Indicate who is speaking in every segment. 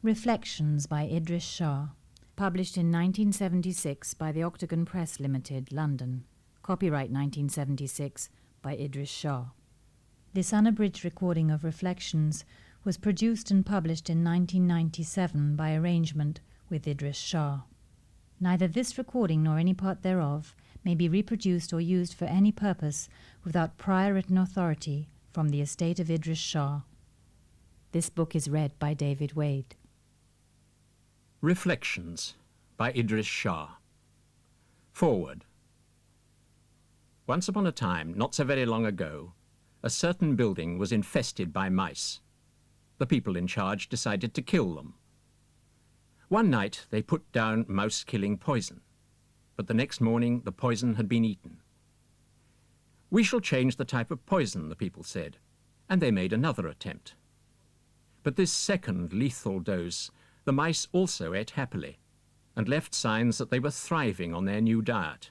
Speaker 1: Reflections by Idries Shah, published in 1976 by the Octagon Press Limited, London. Copyright 1976 by Idries Shah. This unabridged recording of Reflections was produced and published in 1997 by arrangement with Idries Shah. Neither this recording nor any part thereof may be reproduced or used for any purpose without prior written authority from the estate of Idries Shah. This book is read by David Wade.
Speaker 2: Reflections by Idries Shah. Forward. Once upon a time, not so very long ago, a certain building was infested by mice. The people in charge decided to kill them. One night they put down mouse-killing poison, but the next morning the poison had been eaten. "We shall change the type of poison," the people said, and they made another attempt. But this second lethal dose the mice also ate happily, and left signs that they were thriving on their new diet.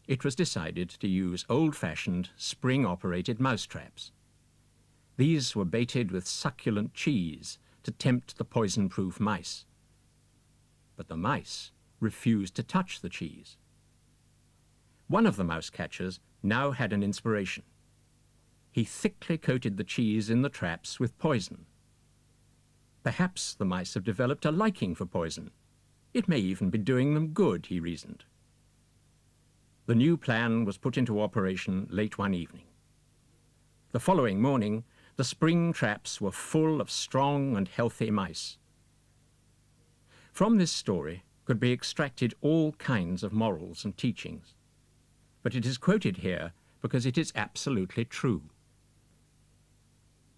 Speaker 2: It was decided to use old-fashioned, spring-operated mousetraps. These were baited with succulent cheese to tempt the poison-proof mice. But the mice refused to touch the cheese. One of the mouse catchers now had an inspiration. He thickly coated the cheese in the traps with poison. Perhaps the mice have developed a liking for poison. It may even be doing them good, he reasoned. The new plan was put into operation late one evening. The following morning, the spring traps were full of strong and healthy mice. From this story could be extracted all kinds of morals and teachings, but it is quoted here because it is absolutely true.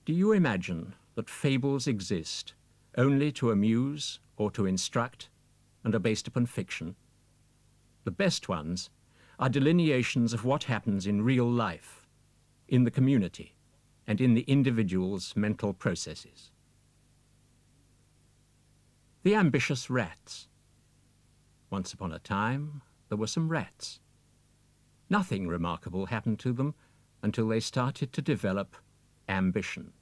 Speaker 2: Do you imagine that fables exist only to amuse or to instruct and are based upon fiction? The best ones are delineations of what happens in real life, in the community, and in the individual's mental processes. The ambitious rats. Once upon a time, there were some rats. Nothing remarkable happened to them until they started to develop ambition.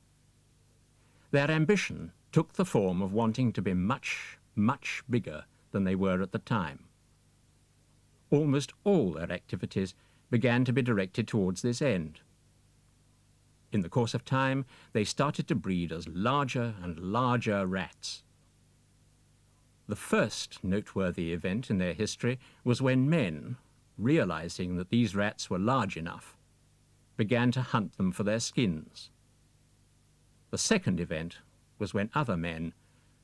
Speaker 2: Their ambition took the form of wanting to be much, much bigger than they were at the time. Almost all their activities began to be directed towards this end. In the course of time, they started to breed as larger and larger rats. The first noteworthy event in their history was when men, realizing that these rats were large enough, began to hunt them for their skins. The second event was when other men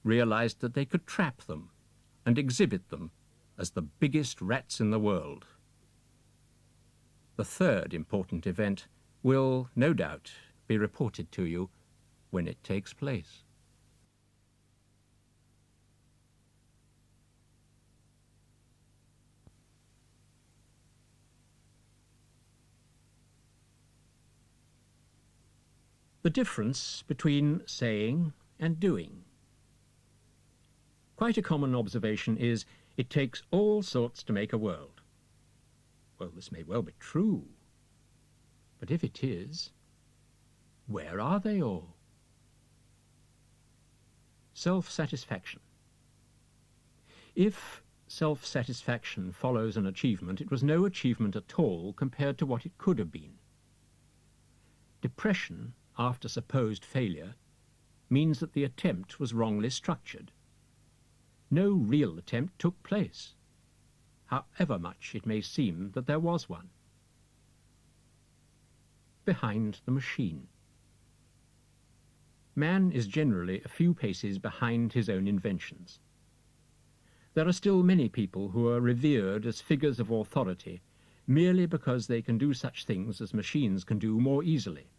Speaker 2: realized that they could trap them and exhibit them as the biggest rats in the world. The third important event will, no doubt, be reported to you when it takes place. The difference between saying and doing. Quite a common observation is, it takes all sorts to make a world. Well, this may well be true, but if it is, where are they all? Self-satisfaction. If self-satisfaction follows an achievement, it was no achievement at all compared to what it could have been. Depression after supposed failure means that the attempt was wrongly structured. No real attempt took place, however much it may seem that there was one. Behind the machine. Man is generally a few paces behind his own inventions. There are still many people who are revered as figures of authority merely because they can do such things as machines can do more easily.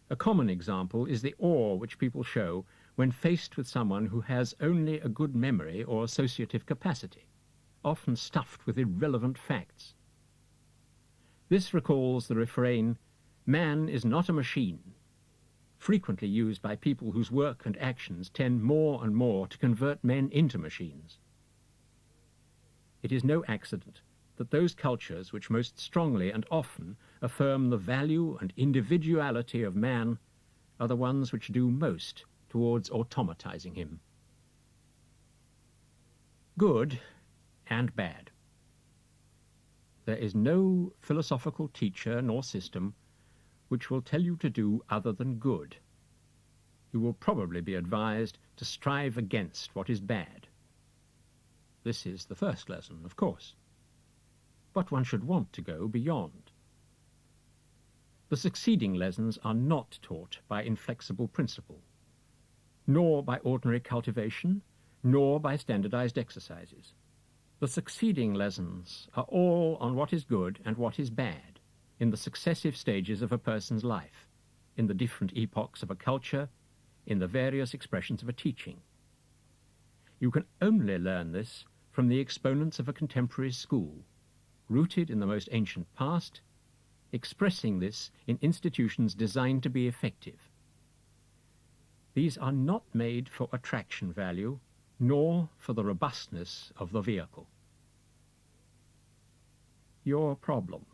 Speaker 2: A common example is the awe which people show when faced with someone who has only a good memory or associative capacity, often stuffed with irrelevant facts. This recalls the refrain, "Man is not a machine," frequently used by people whose work and actions tend more and more to convert men into machines. It is no accident that those cultures which most strongly and often affirm the value and individuality of man are the ones which do most to towards automatizing him. Good and bad. There is no philosophical teacher nor system which will tell you to do other than good. You will probably be advised to strive against what is bad. This is the first lesson, of course. But one should want to go beyond. The succeeding lessons are not taught by inflexible principle, nor by ordinary cultivation, nor by standardized exercises. The succeeding lessons are all on what is good and what is bad in the successive stages of a person's life, in the different epochs of a culture, in the various expressions of a teaching. You can only learn this from the exponents of a contemporary school, rooted in the most ancient past, expressing this in institutions designed to be effective. These are not made for attraction value, nor for the robustness of the vehicle. Your problem.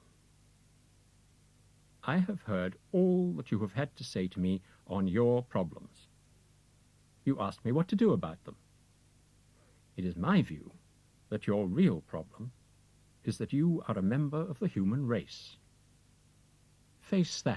Speaker 2: I have heard all that you have had to say to me on your problems. You asked me what to do about them. It is my view that your real problem is that you are a member of the human race. Face that.